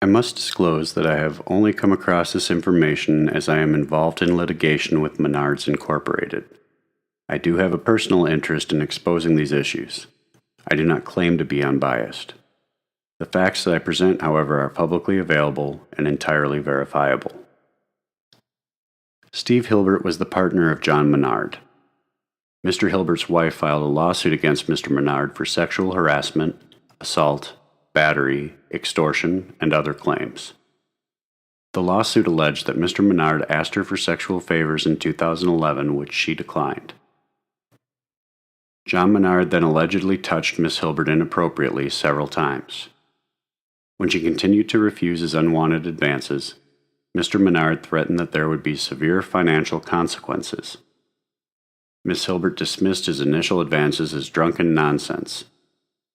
I must disclose that I have only come across this information as I am involved in litigation with Menards Incorporated. I do have a personal interest in exposing these issues. I do not claim to be unbiased. The facts that I present, however, are publicly available and entirely verifiable. Steve Hilbert was the partner of John Menard. Mr. Hilbert's wife filed a lawsuit against Mr. Menard for sexual harassment, assault, battery, extortion, and other claims. The lawsuit alleged that Mr. Menard asked her for sexual favors in 2011, which she declined. John Menard then allegedly touched Miss Hilbert inappropriately several times. When she continued to refuse his unwanted advances, Mr. Menard threatened that there would be severe financial consequences. Miss Hilbert dismissed his initial advances as drunken nonsense,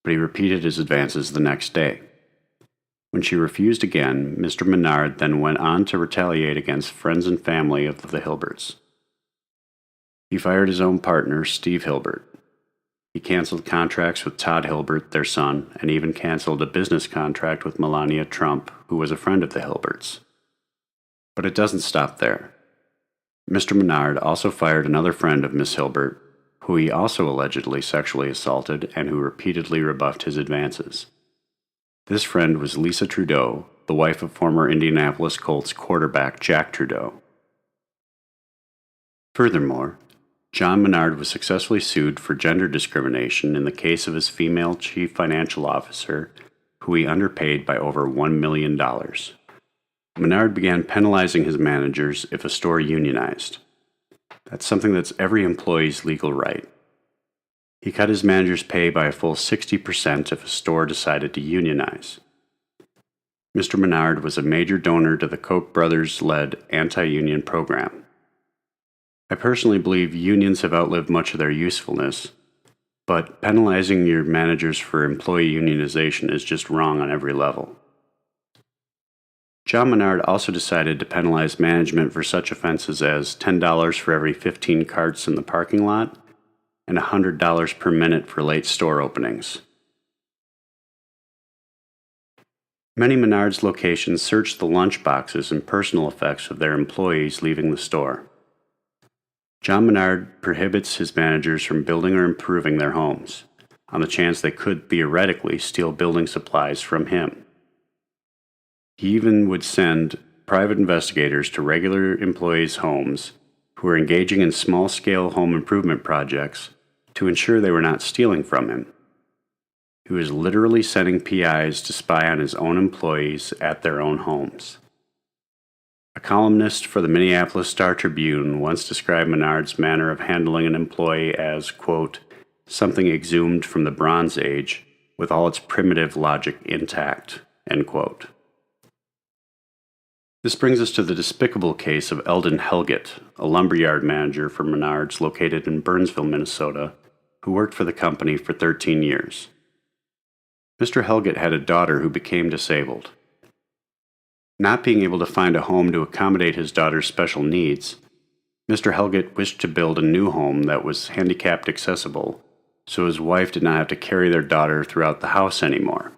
but he repeated his advances the next day. When she refused again, Mr. Menard then went on to retaliate against friends and family of the Hilberts. He fired his own partner, Steve Hilbert. He canceled contracts with Todd Hilbert, their son, and even canceled a business contract with Melania Trump, who was a friend of the Hilberts. But it doesn't stop there. Mr. Menard also fired another friend of Miss Hilbert, who he also allegedly sexually assaulted and who repeatedly rebuffed his advances. This friend was Lisa Trudeau, the wife of former Indianapolis Colts quarterback Jack Trudeau. Furthermore, John Menard was successfully sued for gender discrimination in the case of his female chief financial officer, who he underpaid by over $1 million. Menard began penalizing his managers if a store unionized. That's something that's every employee's legal right. He cut his managers' pay by a full 60% if a store decided to unionize. Mr. Menard was a major donor to the Koch brothers-led anti-union program. I personally believe unions have outlived much of their usefulness, but penalizing your managers for employee unionization is just wrong on every level. John Menard also decided to penalize management for such offenses as $10 for every 15 carts in the parking lot and $100 per minute for late store openings. Many Menards locations searched the lunch boxes and personal effects of their employees leaving the store. John Menard prohibits his managers from building or improving their homes, on the chance they could theoretically steal building supplies from him. He even would send private investigators to regular employees' homes who were engaging in small-scale home improvement projects to ensure they were not stealing from him. He was literally sending PIs to spy on his own employees at their own homes. A columnist for the Minneapolis Star-Tribune once described Menard's manner of handling an employee as, quote, something exhumed from the Bronze Age with all its primitive logic intact, end quote. This brings us to the despicable case of Eldon Helgett, a lumberyard manager for Menards located in Burnsville, Minnesota, who worked for the company for 13 years. Mr. Helgett had a daughter who became disabled. Not being able to find a home to accommodate his daughter's special needs, Mr. Helgett wished to build a new home that was handicapped accessible, so his wife did not have to carry their daughter throughout the house anymore.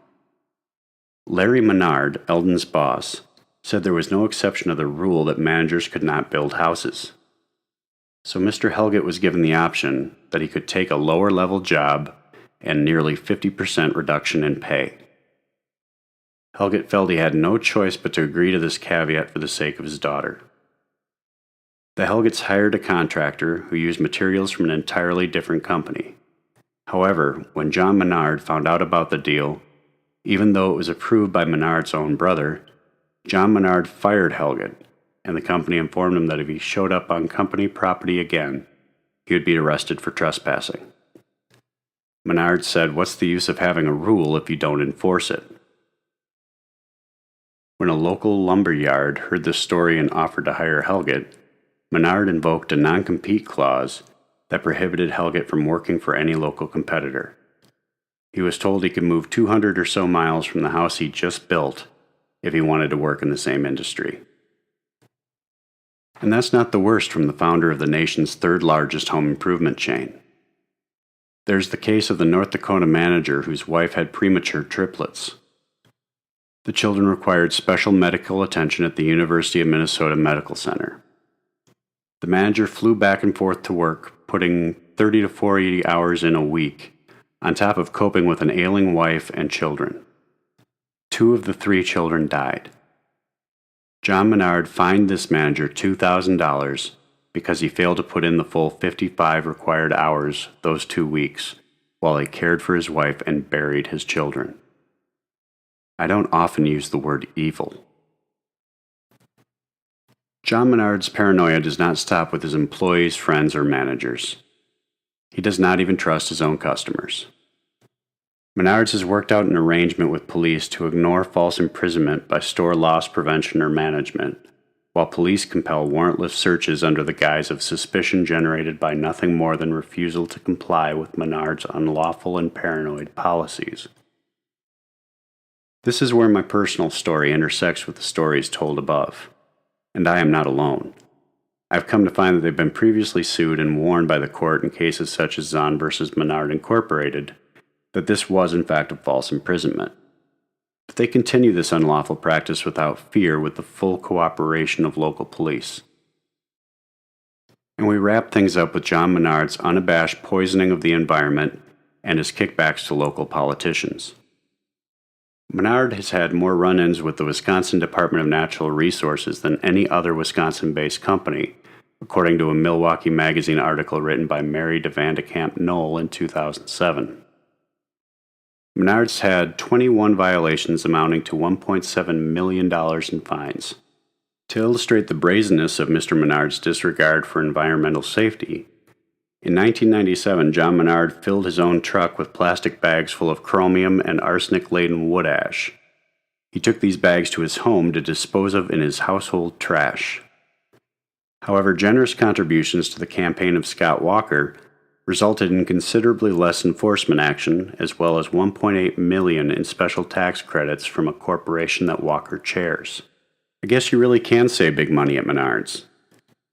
Larry Menard, Eldon's boss, said there was no exception to the rule that managers could not build houses. So Mr. Helgett was given the option that he could take a lower-level job and nearly 50% reduction in pay. Helgett felt he had no choice but to agree to this caveat for the sake of his daughter. The Helgetts hired a contractor who used materials from an entirely different company. However, when John Menard found out about the deal, even though it was approved by Menard's own brother, John Menard fired Helgett, and the company informed him that if he showed up on company property again, he would be arrested for trespassing. Menard said, "What's the use of having a rule if you don't enforce it?" When a local lumber yard heard this story and offered to hire Helgett, Menard invoked a non-compete clause that prohibited Helgett from working for any local competitor. He was told he could move 200 or so miles from the house he just built if he wanted to work in the same industry. And that's not the worst from the founder of the nation's third largest home improvement chain. There's the case of the North Dakota manager whose wife had premature triplets. The children required special medical attention at the University of Minnesota Medical Center. The manager flew back and forth to work, putting 30 to 40 hours in a week, on top of coping with an ailing wife and children. 2 of the 3 children died. John Menard fined this manager $2,000 because he failed to put in the full 55 required hours those 2 weeks while he cared for his wife and buried his children. I don't often use the word evil. John Menard's paranoia does not stop with his employees, friends, or managers. He does not even trust his own customers. Menards has worked out an arrangement with police to ignore false imprisonment by store loss prevention or management, while police compel warrantless searches under the guise of suspicion generated by nothing more than refusal to comply with Menards' unlawful and paranoid policies. This is where my personal story intersects with the stories told above, and I am not alone. I've come to find that they've been previously sued and warned by the court in cases such as Zahn versus Menard Incorporated that this was in fact a false imprisonment. But they continue this unlawful practice without fear with the full cooperation of local police. And we wrap things up with John Menard's unabashed poisoning of the environment and his kickbacks to local politicians. Menard has had more run-ins with the Wisconsin Department of Natural Resources than any other Wisconsin-based company, according to a Milwaukee Magazine article written by Mary DeVandekamp Knoll in 2007. Menards had 21 violations amounting to $1.7 million in fines. To illustrate the brazenness of Mr. Menard's disregard for environmental safety, in 1997, John Menard filled his own truck with plastic bags full of chromium and arsenic-laden wood ash. He took these bags to his home to dispose of in his household trash. However, generous contributions to the campaign of Scott Walker resulted in considerably less enforcement action, as well as $1.8 million in special tax credits from a corporation that Walker chairs. I guess you really can save big money at Menards,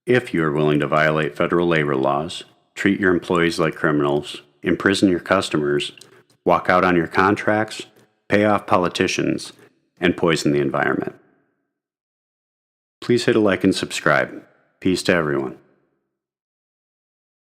if you are willing to violate federal labor laws, treat your employees like criminals, imprison your customers, walk out on your contracts, pay off politicians, and poison the environment. Please hit a like and subscribe. Peace to everyone.